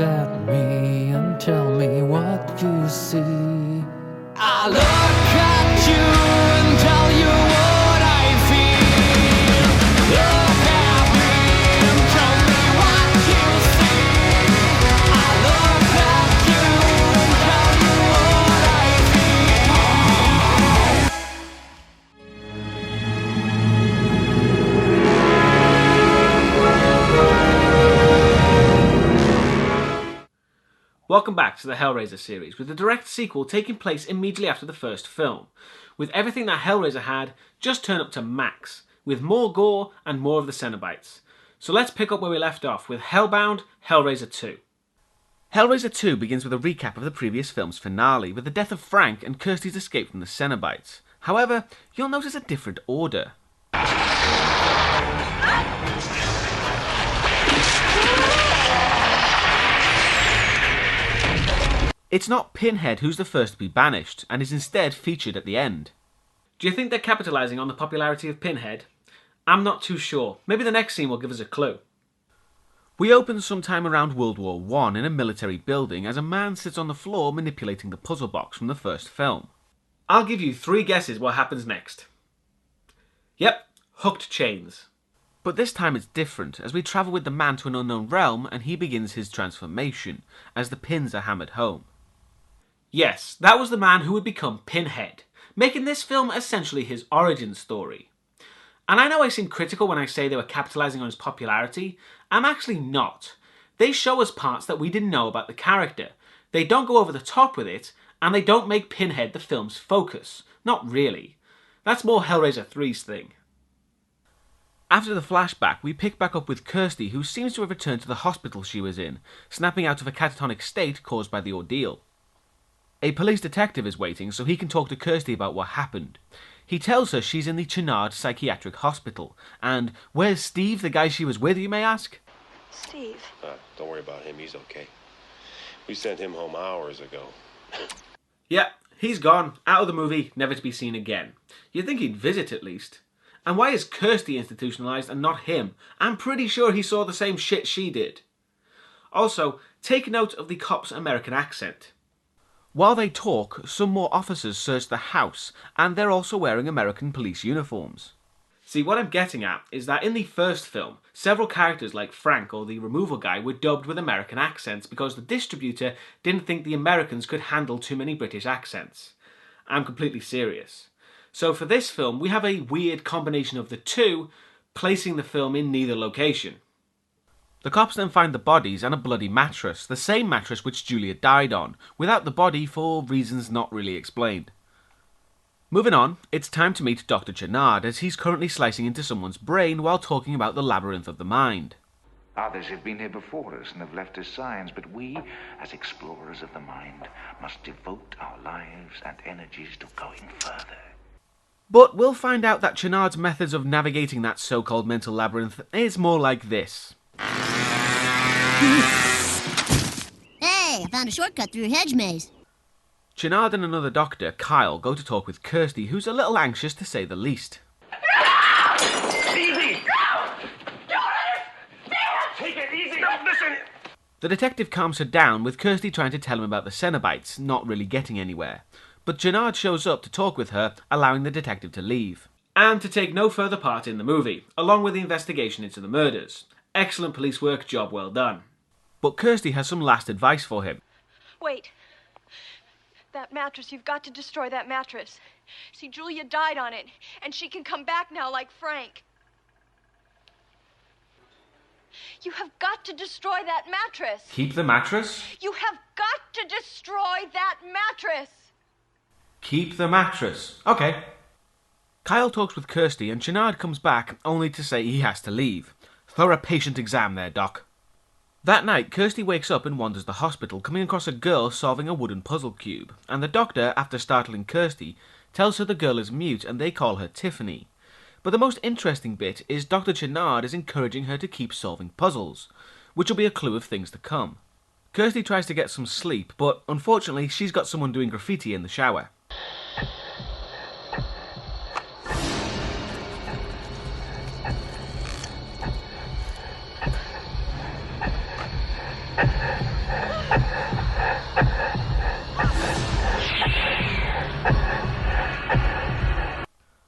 at me and tell me what you see. I look at you and tell you what I feel. Look at me and tell me what you see. I look at you and tell you what I Welcome back to the Hellraiser series, with the direct sequel taking place immediately after the first film, with everything that Hellraiser had just turned up to max, with more gore and more of the Cenobites. So let's pick up where we left off with Hellbound, Hellraiser 2. Hellraiser 2 begins with a recap of the previous film's finale, with the death of Frank and Kirsty's escape from the Cenobites. However, you'll notice a different order. It's not Pinhead who's the first to be banished, and is instead featured at the end. Do you think they're capitalising on the popularity of Pinhead? I'm not too sure. Maybe the next scene will give us a clue. We open sometime around World War I in a military building as a man sits on the floor manipulating the puzzle box from the first film. I'll give you 3 guesses what happens next. Yep, hooked chains. But this time it's different, as we travel with the man to an unknown realm and he begins his transformation, as the pins are hammered home. Yes, that was the man who would become Pinhead, making this film essentially his origin story. And I know I seem critical when I say they were capitalising on his popularity. I'm actually not. They show us parts that we didn't know about the character. They don't go over the top with it, and they don't make Pinhead the film's focus. Not really. That's more Hellraiser 3's thing. After the flashback, we pick back up with Kirsty, who seems to have returned to the hospital she was in, snapping out of a catatonic state caused by the ordeal. A police detective is waiting so he can talk to Kirsty about what happened. He tells her she's in the Channard psychiatric hospital. And where's Steve, the guy she was with, you may ask? Steve. Don't worry about him, he's okay. We sent him home hours ago. Yeah, he's gone, out of the movie, never to be seen again. You'd think he'd visit at least. And why is Kirsty institutionalised and not him? I'm pretty sure he saw the same shit she did. Also, take note of the cop's American accent. While they talk, some more officers search the house, and they're also wearing American police uniforms. See, what I'm getting at is that in the first film, several characters like Frank or the removal guy were dubbed with American accents because the distributor didn't think the Americans could handle too many British accents. I'm completely serious. So for this film, we have a weird combination of the two, placing the film in neither location. The cops then find the bodies and a bloody mattress, the same mattress which Julia died on, without the body for reasons not really explained. Moving on, it's time to meet Dr. Channard, as he's currently slicing into someone's brain while talking about the labyrinth of the mind. Others have been here before us and have left us signs, but we, as explorers of the mind, must devote our lives and energies to going further. But we'll find out that Channard's methods of navigating that so-called mental labyrinth is more like this. Hey, I found a shortcut through a hedge maze. Channard and another doctor, Kyle, go to talk with Kirsty, who's a little anxious to say the least. Easy! Take it easy! No, listen! The detective calms her down, with Kirsty trying to tell him about the Cenobites, not really getting anywhere. But Channard shows up to talk with her, allowing the detective to leave. And to take no further part in the movie, along with the investigation into the murders. Excellent police work, job well done. But Kirsty has some last advice for him. Wait. That mattress, you've got to destroy that mattress. See, Julia died on it, and she can come back now like Frank. You have got to destroy that mattress. Keep the mattress? You have got to destroy that mattress. Keep the mattress. Okay. Kyle talks with Kirsty and Channard comes back only to say he has to leave. Thorough patient exam there, Doc. That night, Kirsty wakes up and wanders the hospital, coming across a girl solving a wooden puzzle cube, and the doctor, after startling Kirsty, tells her the girl is mute and they call her Tiffany. But the most interesting bit is Dr. Channard is encouraging her to keep solving puzzles, which will be a clue of things to come. Kirsty tries to get some sleep, but unfortunately she's got someone doing graffiti in the shower.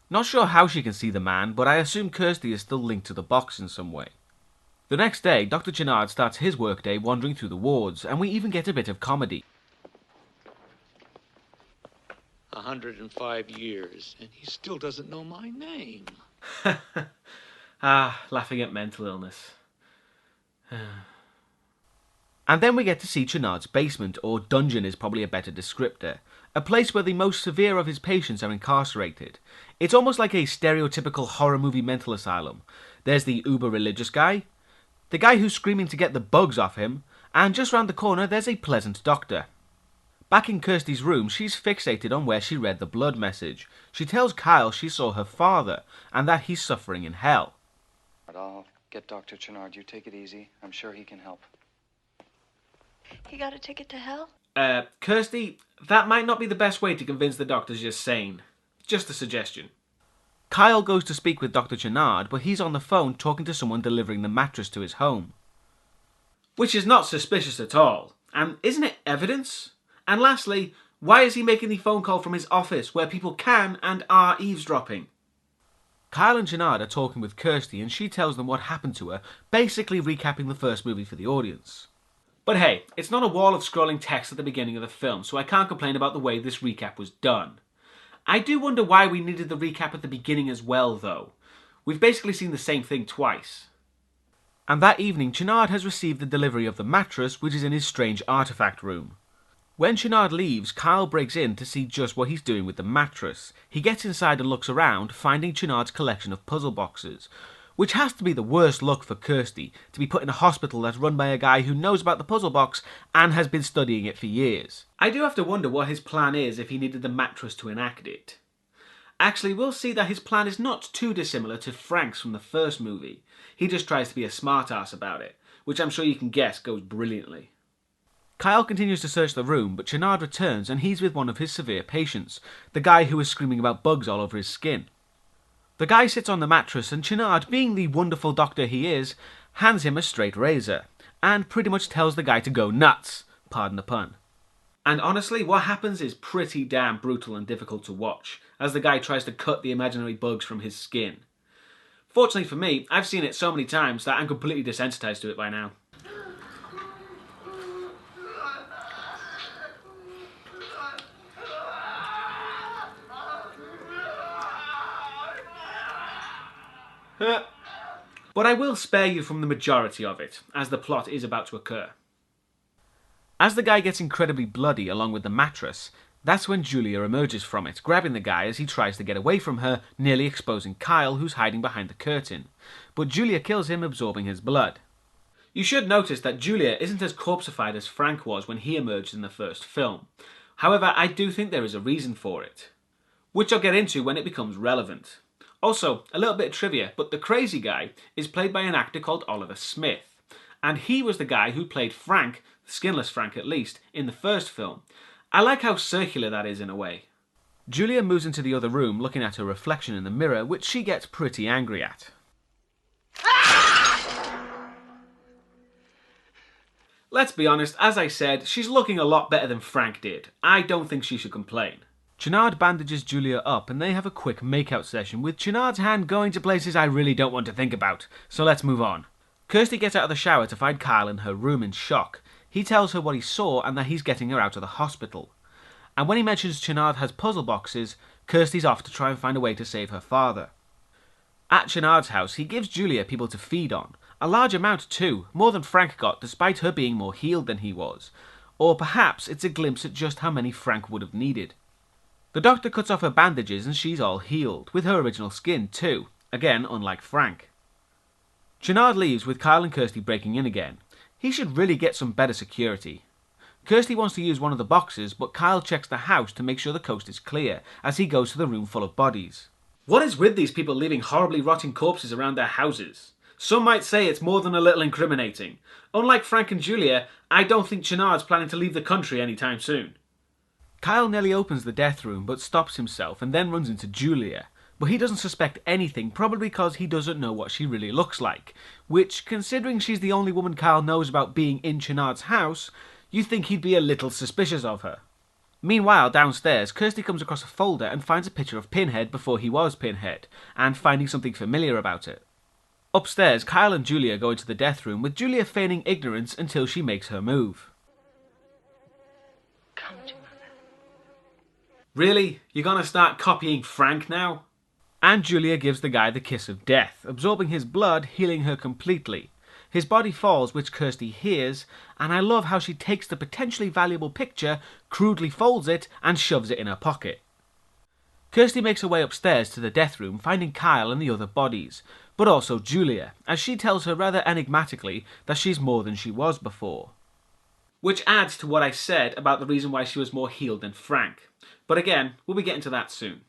Not sure how she can see the man, but I assume Kirsty is still linked to the box in some way. The next day, Dr. Channard starts his workday wandering through the wards, and we even get a bit of comedy. 105 years, and he still doesn't know my name. Laughing at mental illness. And then we get to see Channard's basement, or dungeon is probably a better descriptor. A place where the most severe of his patients are incarcerated. It's almost like a stereotypical horror movie mental asylum. There's the uber-religious guy, the guy who's screaming to get the bugs off him, and just round the corner there's a pleasant doctor. Back in Kirsty's room, she's fixated on where she read the blood message. She tells Kyle she saw her father, and that he's suffering in hell. I'll get Dr. Channard. You take it easy. I'm sure he can help. He got a ticket to hell? Kirsty, that might not be the best way to convince the doctors you're sane. Just a suggestion. Kyle goes to speak with Dr. Channard, but he's on the phone talking to someone delivering the mattress to his home. Which is not suspicious at all. And isn't it evidence? And lastly, why is he making the phone call from his office where people can and are eavesdropping? Kyle and Channard are talking with Kirsty and she tells them what happened to her, basically recapping the first movie for the audience. But hey, it's not a wall of scrolling text at the beginning of the film, so I can't complain about the way this recap was done. I do wonder why we needed the recap at the beginning as well, though. We've basically seen the same thing twice. And that evening, Channard has received the delivery of the mattress, which is in his strange artifact room. When Channard leaves, Kyle breaks in to see just what he's doing with the mattress. He gets inside and looks around, finding Channard's collection of puzzle boxes. Which has to be the worst luck for Kirsty, to be put in a hospital that's run by a guy who knows about the puzzle box and has been studying it for years. I do have to wonder what his plan is if he needed the mattress to enact it. Actually, we'll see that his plan is not too dissimilar to Frank's from the first movie. He just tries to be a smartass about it, which I'm sure you can guess goes brilliantly. Kyle continues to search the room, but Channard returns and he's with one of his severe patients, the guy who is screaming about bugs all over his skin. The guy sits on the mattress and Channard, being the wonderful doctor he is, hands him a straight razor, and pretty much tells the guy to go nuts, pardon the pun. And honestly, what happens is pretty damn brutal and difficult to watch, as the guy tries to cut the imaginary bugs from his skin. Fortunately for me, I've seen it so many times that I'm completely desensitized to it by now. But I will spare you from the majority of it, as the plot is about to occur. As the guy gets incredibly bloody along with the mattress, that's when Julia emerges from it, grabbing the guy as he tries to get away from her, nearly exposing Kyle, who's hiding behind the curtain. But Julia kills him, absorbing his blood. You should notice that Julia isn't as corpseified as Frank was when he emerged in the first film. However, I do think there is a reason for it, which I'll get into when it becomes relevant. Also, a little bit of trivia, but the crazy guy is played by an actor called Oliver Smith, and he was the guy who played Frank, skinless Frank at least, in the first film. I like how circular that is in a way. Julia moves into the other room looking at her reflection in the mirror, which she gets pretty angry at. Let's be honest, as I said, she's looking a lot better than Frank did. I don't think she should complain. Channard bandages Julia up and they have a quick makeout session with Channard's hand going to places I really don't want to think about, so let's move on. Kirsty gets out of the shower to find Kyle in her room in shock. He tells her what he saw and that he's getting her out of the hospital. And when he mentions Channard has puzzle boxes, Kirsty's off to try and find a way to save her father. At Channard's house, he gives Julia people to feed on. A large amount too, more than Frank got despite her being more healed than he was. Or perhaps it's a glimpse at just how many Frank would have needed. The doctor cuts off her bandages and she's all healed, with her original skin too, again unlike Frank. Channard leaves with Kyle and Kirsty breaking in again. He should really get some better security. Kirsty wants to use one of the boxes, but Kyle checks the house to make sure the coast is clear, as he goes to the room full of bodies. What is with these people leaving horribly rotting corpses around their houses? Some might say it's more than a little incriminating. Unlike Frank and Julia, I don't think Channard's planning to leave the country anytime soon. Kyle nearly opens the death room but stops himself and then runs into Julia. But he doesn't suspect anything, probably because he doesn't know what she really looks like. Which, considering she's the only woman Kyle knows about being in Channard's house, you'd think he'd be a little suspicious of her. Meanwhile, downstairs, Kirsty comes across a folder and finds a picture of Pinhead before he was Pinhead, and finding something familiar about it. Upstairs, Kyle and Julia go into the death room, with Julia feigning ignorance until she makes her move. Come to Mother. Really? You're gonna start copying Frank now? And Julia gives the guy the kiss of death, absorbing his blood, healing her completely. His body falls, which Kirsty hears, and I love how she takes the potentially valuable picture, crudely folds it, and shoves it in her pocket. Kirsty makes her way upstairs to the death room, finding Kyle and the other bodies, but also Julia, as she tells her rather enigmatically that she's more than she was before. Which adds to what I said about the reason why she was more healed than Frank. But again, we'll be getting to that soon.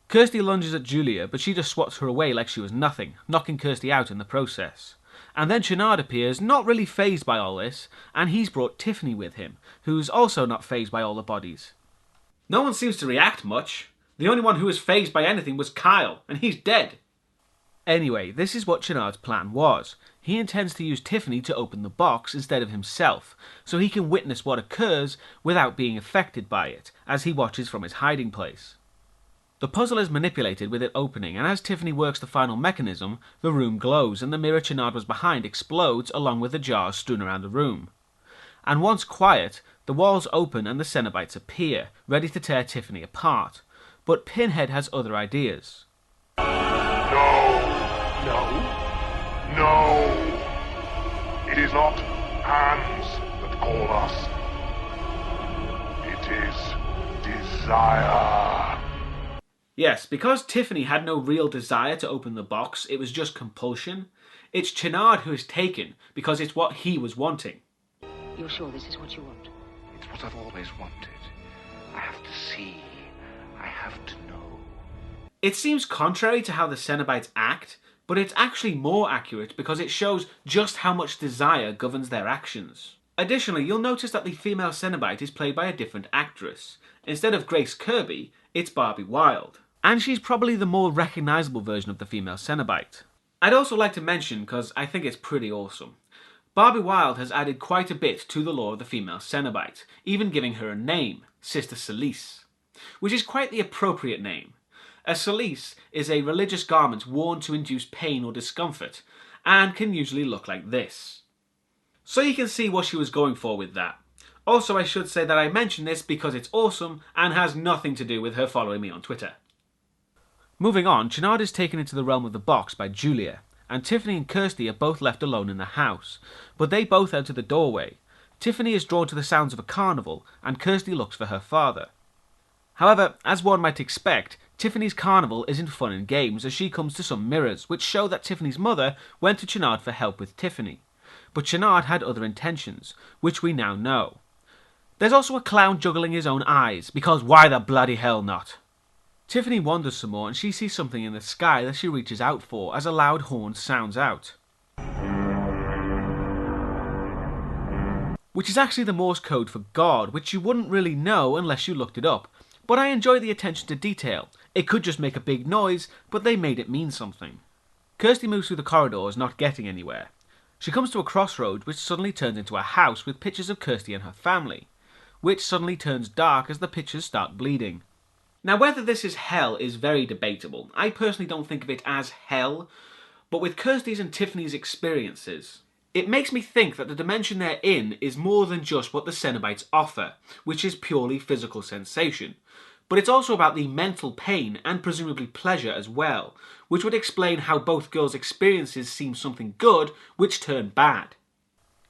Kirsty lunges at Julia, but she just swats her away like she was nothing, knocking Kirsty out in the process. And then Channard appears, not really fazed by all this, and he's brought Tiffany with him, who's also not fazed by all the bodies. No one seems to react much. The only one who was fazed by anything was Kyle, and he's dead. Anyway, this is what Channard's plan was. He intends to use Tiffany to open the box instead of himself, so he can witness what occurs without being affected by it, as he watches from his hiding place. The puzzle is manipulated with it opening, and as Tiffany works the final mechanism, the room glows and the mirror Channard was behind explodes along with the jars strewn around the room. And once quiet, the walls open and the Cenobites appear, ready to tear Tiffany apart. But Pinhead has other ideas. No. It is not hands that call us. It is desire. Yes, because Tiffany had no real desire to open the box, it was just compulsion. It's Channard who is taken, because it's what he was wanting. You're sure this is what you want? It's what I've always wanted. I have to see. I have to know. It seems contrary to how the Cenobites act, but it's actually more accurate because it shows just how much desire governs their actions. Additionally, you'll notice that the female Cenobite is played by a different actress. Instead of Grace Kirby, it's Barbie Wilde. And she's probably the more recognisable version of the female Cenobite. I'd also like to mention, because I think it's pretty awesome, Barbie Wilde has added quite a bit to the lore of the female Cenobite, even giving her a name, Sister Celice, which is quite the appropriate name. A celice is a religious garment worn to induce pain or discomfort, and can usually look like this. So you can see what she was going for with that. Also, I should say that I mention this because it's awesome and has nothing to do with her following me on Twitter. Moving on, Channard is taken into the realm of the box by Julia, and Tiffany and Kirsty are both left alone in the house, but they both enter the doorway. Tiffany is drawn to the sounds of a carnival, and Kirsty looks for her father. However, as one might expect, Tiffany's carnival isn't fun and games, as she comes to some mirrors, which show that Tiffany's mother went to Channard for help with Tiffany. But Channard had other intentions, which we now know. There's also a clown juggling his own eyes, because why the bloody hell not? Tiffany wanders some more and she sees something in the sky that she reaches out for as a loud horn sounds out. Which is actually the Morse code for God, which you wouldn't really know unless you looked it up. But I enjoy the attention to detail. It could just make a big noise, but they made it mean something. Kirsty moves through the corridors, not getting anywhere. She comes to a crossroad which suddenly turns into a house with pictures of Kirsty and her family, which suddenly turns dark as the pictures start bleeding. Now, whether this is hell is very debatable. I personally don't think of it as hell, but with Kirsty's and Tiffany's experiences, it makes me think that the dimension they're in is more than just what the Cenobites offer, which is purely physical sensation. But it's also about the mental pain and presumably pleasure as well, which would explain how both girls' experiences seem something good, which turn bad.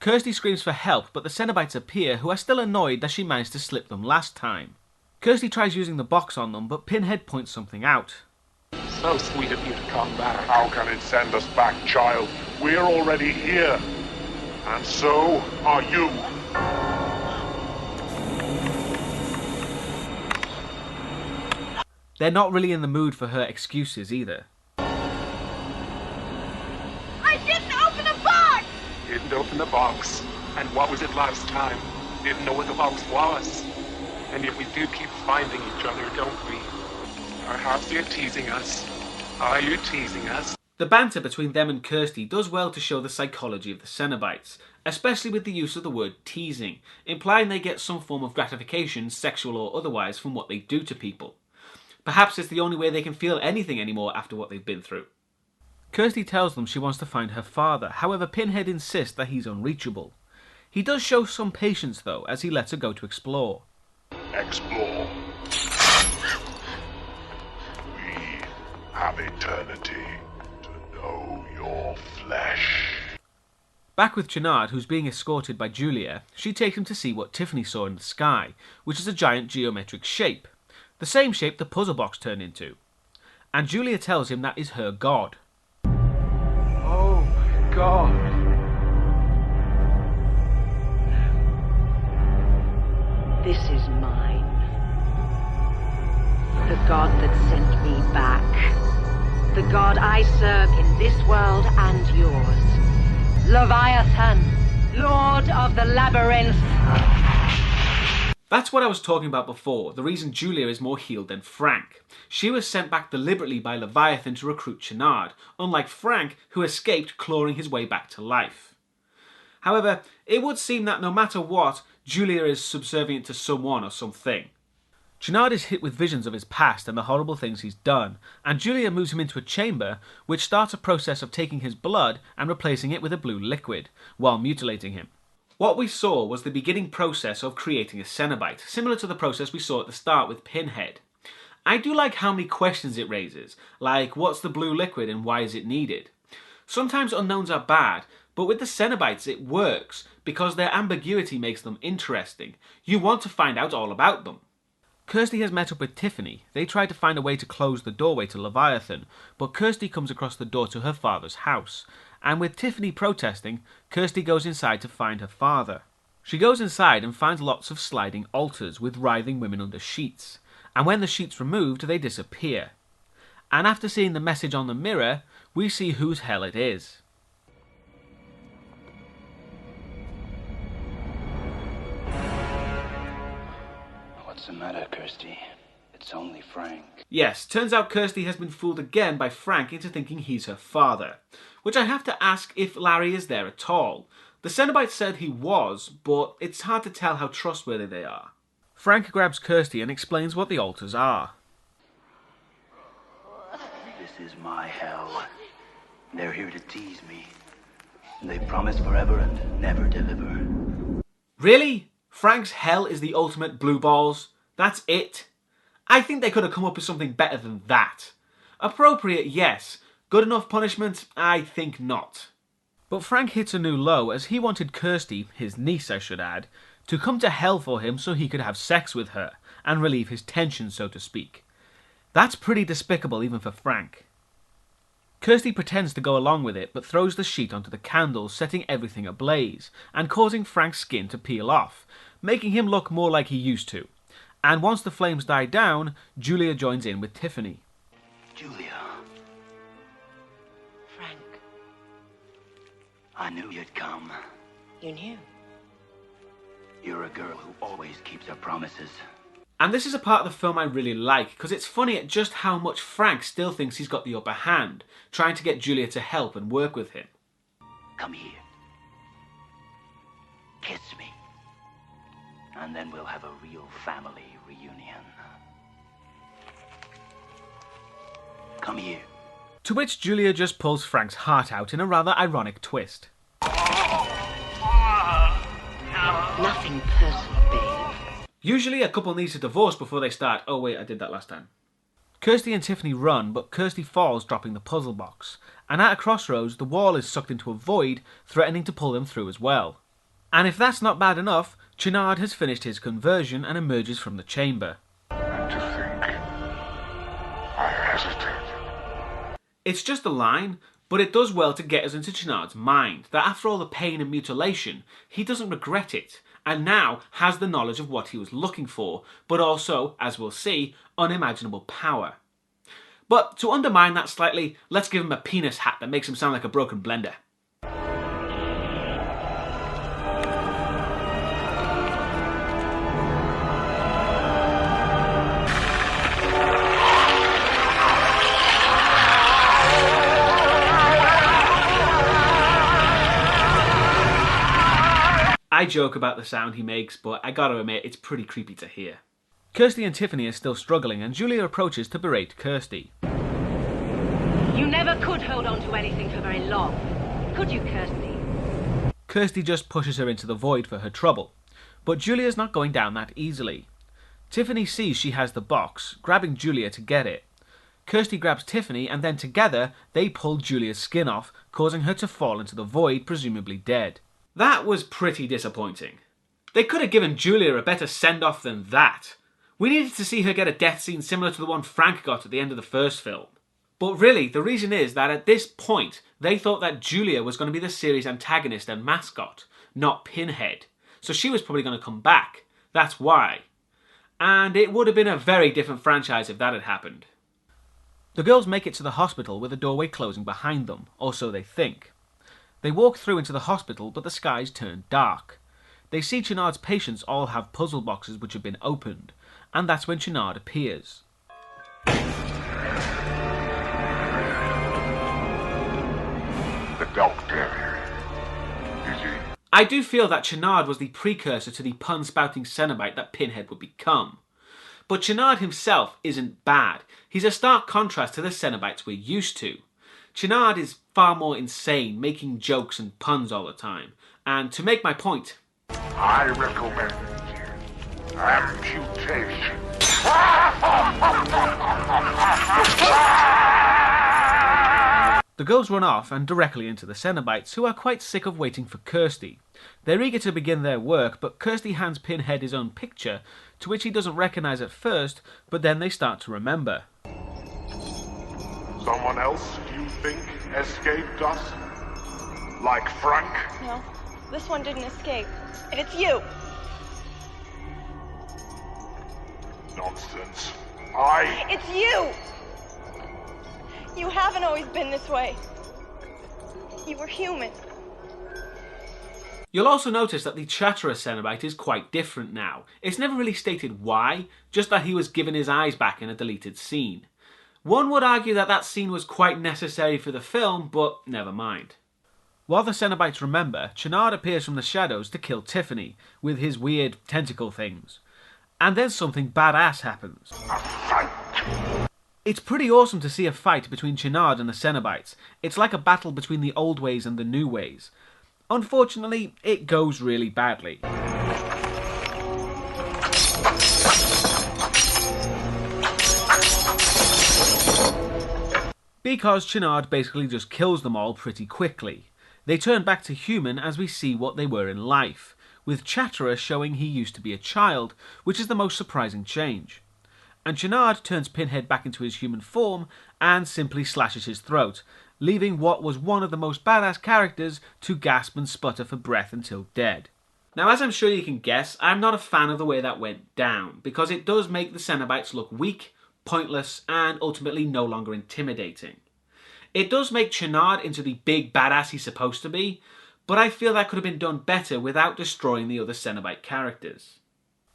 Kirsty screams for help, but the Cenobites appear, who are still annoyed that she managed to slip them last time. Kirsty tries using the box on them, but Pinhead points something out. So sweet of you to come back. How can it send us back, child? We're already here. And so are you. They're not really in the mood for her excuses either. I didn't open the box! Didn't open the box. And what was it last time? Didn't know what the box was. And yet we do keep finding each other, don't we? Perhaps you're teasing us. Are you teasing us? The banter between them and Kirsty does well to show the psychology of the Cenobites, especially with the use of the word teasing, implying they get some form of gratification, sexual or otherwise, from what they do to people. Perhaps it's the only way they can feel anything anymore after what they've been through. Kirsty tells them she wants to find her father, however Pinhead insists that he's unreachable. He does show some patience though, as he lets her go to explore. Explore. We have eternity to know your flesh. Back with Channard, who's being escorted by Julia, she takes him to see what Tiffany saw in the sky, which is a giant geometric shape. The same shape the puzzle box turned into. And Julia tells him that is her god. Oh, God. This is mine. The god that sent me back. The god I serve in this world and yours. Leviathan, Lord of the Labyrinth. That's what I was talking about before, the reason Julia is more healed than Frank. She was sent back deliberately by Leviathan to recruit Channard, unlike Frank, who escaped clawing his way back to life. However, it would seem that no matter what, Julia is subservient to someone or something. Channard is hit with visions of his past and the horrible things he's done, and Julia moves him into a chamber, which starts a process of taking his blood and replacing it with a blue liquid, while mutilating him. What we saw was the beginning process of creating a Cenobite, similar to the process we saw at the start with Pinhead. I do like how many questions it raises, like what's the blue liquid and why is it needed? Sometimes unknowns are bad, but with the Cenobites it works, because their ambiguity makes them interesting. You want to find out all about them. Kirsty has met up with Tiffany. They try to find a way to close the doorway to Leviathan, but Kirsty comes across the door to her father's house. And with Tiffany protesting, Kirsty goes inside to find her father. She goes inside and finds lots of sliding altars with writhing women under sheets. And when the sheets removed, they disappear. And after seeing the message on the mirror, we see whose hell it is. What's the matter, Kirsty? It's only Frank. Yes, turns out Kirsty has been fooled again by Frank into thinking he's her father. Which I have to ask if Larry is there at all. The Cenobites said he was, but it's hard to tell how trustworthy they are. Frank grabs Kirsty and explains what the altars are. This is my hell. They're here to tease me. They promise forever and never deliver. Really? Frank's hell is the ultimate blue balls? That's it? I think they could have come up with something better than that. Appropriate, yes. Good enough punishment? I think not. But Frank hits a new low as he wanted Kirsty, his niece I should add, to come to hell for him so he could have sex with her and relieve his tension, so to speak. That's pretty despicable even for Frank. Kirsty pretends to go along with it but throws the sheet onto the candles, setting everything ablaze and causing Frank's skin to peel off, making him look more like he used to. And once the flames die down, Julia joins in with Tiffany. Julia. Frank, I knew you'd come. you knew. You're a girl who always keeps her promises. And this is a part of the film I really like, because it's funny at just how much Frank still thinks he's got the upper hand, trying to get Julia to help and work with him. Come here. Kiss me. And then we'll have a real family reunion. Come here. To which Julia just pulls Frank's heart out in a rather ironic twist. Nothing personal, babe. Usually a couple needs to divorce before they start. Oh wait, I did that last time. Kirsty and Tiffany run, but Kirsty falls, dropping the puzzle box. And at a crossroads, the wall is sucked into a void, threatening to pull them through as well. And if that's not bad enough, Channard has finished his conversion and emerges from the chamber. And to think, I hesitated. It's just a line, but it does well to get us into Channard's mind, that after all the pain and mutilation, he doesn't regret it, and now has the knowledge of what he was looking for, but also, as we'll see, unimaginable power. But to undermine that slightly, let's give him a penis hat that makes him sound like a broken blender. I joke about the sound he makes, but I gotta admit, it's pretty creepy to hear. Kirsty and Tiffany are still struggling, and Julia approaches to berate Kirsty. You never could hold on to anything for very long, could you, Kirsty? Kirsty just pushes her into the void for her trouble, but Julia's not going down that easily. Tiffany sees she has the box, grabbing Julia to get it. Kirsty grabs Tiffany, and then together they pull Julia's skin off, causing her to fall into the void, presumably dead. That was pretty disappointing. They could have given Julia a better send-off than that. We needed to see her get a death scene similar to the one Frank got at the end of the first film. But really, the reason is that at this point, they thought that Julia was going to be the series' antagonist and mascot, not Pinhead. So she was probably going to come back. That's why. And it would have been a very different franchise if that had happened. The girls make it to the hospital with the doorway closing behind them, or so they think. They walk through into the hospital, but the skies turn dark. They see Channard's patients all have puzzle boxes which have been opened, and that's when Channard appears. The doctor. Is he? I do feel that Channard was the precursor to the pun-spouting Cenobite that Pinhead would become. But Channard himself isn't bad. He's a stark contrast to the Cenobites we're used to. Channard is far more insane, making jokes and puns all the time. And to make my point, I recommend amputation. the girls run off and directly into the Cenobites, who are quite sick of waiting for Kirsty. They're eager to begin their work, but Kirsty hands Pinhead his own picture, to which he doesn't recognise at first, but then they start to remember. Someone else, you think, escaped us? Like Frank? No, this one didn't escape. And it's you! Nonsense. It's you! You haven't always been this way. You were human. You'll also notice that the Chatterer Cenobite is quite different now. It's never really stated why, just that he was given his eyes back in a deleted scene. One would argue that that scene was quite necessary for the film, but never mind. While the Cenobites remember, Channard appears from the shadows to kill Tiffany, with his weird tentacle things. And then something badass happens. It's pretty awesome to see a fight between Channard and the Cenobites. It's like a battle between the old ways and the new ways. Unfortunately, it goes really badly. Because Channard basically just kills them all pretty quickly. They turn back to human as we see what they were in life, with Chatterer showing he used to be a child, which is the most surprising change. And Channard turns Pinhead back into his human form and simply slashes his throat, leaving what was one of the most badass characters to gasp and sputter for breath until dead. Now, as I'm sure you can guess, I'm not a fan of the way that went down, because it does make the Cenobites look weak, pointless, and ultimately no longer intimidating. It does make Channard into the big badass he's supposed to be, but I feel that could have been done better without destroying the other Cenobite characters.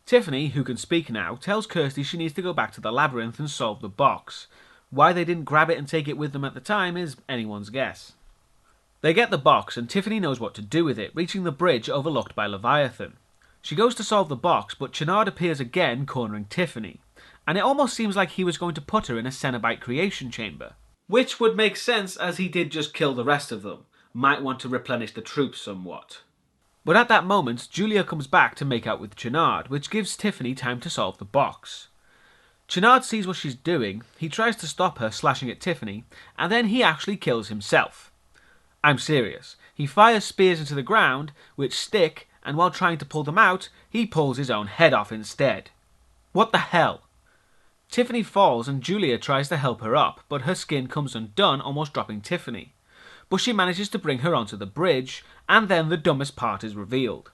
Tiffany, who can speak now, tells Kirsty she needs to go back to the labyrinth and solve the box. Why they didn't grab it and take it with them at the time is anyone's guess. They get the box and Tiffany knows what to do with it, reaching the bridge overlooked by Leviathan. She goes to solve the box, but Channard appears again, cornering Tiffany, and it almost seems like he was going to put her in a Cenobite creation chamber. Which would make sense as he did just kill the rest of them. Might want to replenish the troops somewhat. But at that moment, Julia comes back to make out with Channard, which gives Tiffany time to solve the box. Channard sees what she's doing, he tries to stop her slashing at Tiffany, and then he actually kills himself. I'm serious. He fires spears into the ground, which stick, and while trying to pull them out, he pulls his own head off instead. What the hell? Tiffany falls and Julia tries to help her up, but her skin comes undone, almost dropping Tiffany. But she manages to bring her onto the bridge, and then the dumbest part is revealed.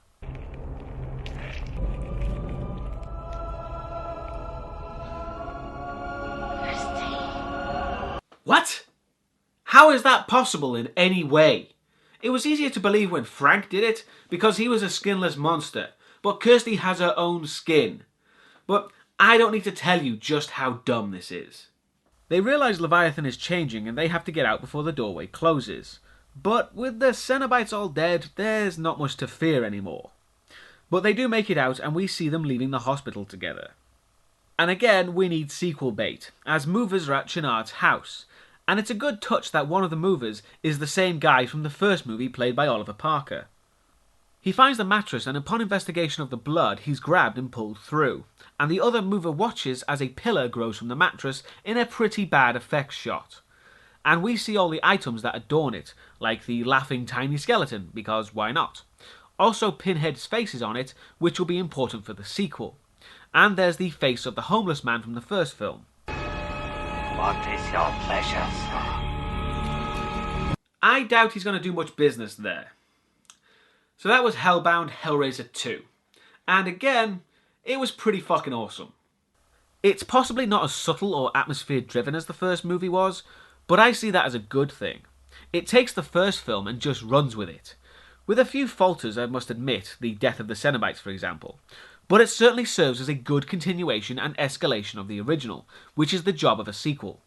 What? How is that possible in any way? It was easier to believe when Frank did it, because he was a skinless monster, but Kirsty has her own skin. But I don't need to tell you just how dumb this is. They realise Leviathan is changing and they have to get out before the doorway closes. But with the Cenobites all dead, there's not much to fear anymore. But they do make it out and we see them leaving the hospital together. And again, we need sequel bait, as movers are at Channard's house. And it's a good touch that one of the movers is the same guy from the first movie played by Oliver Parker. He finds the mattress and upon investigation of the blood, he's grabbed and pulled through. And the other mover watches as a pillar grows from the mattress in a pretty bad effects shot. And we see all the items that adorn it, like the laughing tiny skeleton, because why not? Also Pinhead's face is on it, which will be important for the sequel. And there's the face of the homeless man from the first film. What is your pleasure, sir? I doubt he's going to do much business there. So that was Hellbound Hellraiser 2. And again, it was pretty fucking awesome. It's possibly not as subtle or atmosphere driven as the first movie was, but I see that as a good thing. It takes the first film and just runs with it. With a few falters, I must admit, the death of the Cenobites for example. But it certainly serves as a good continuation and escalation of the original, which is the job of a sequel.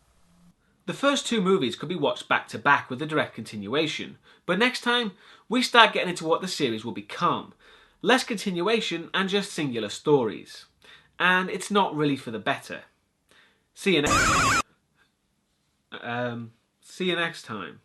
The first two movies could be watched back to back with a direct continuation, but next time we start getting into what the series will become. Less continuation and just singular stories. And it's not really for the better. See you next time.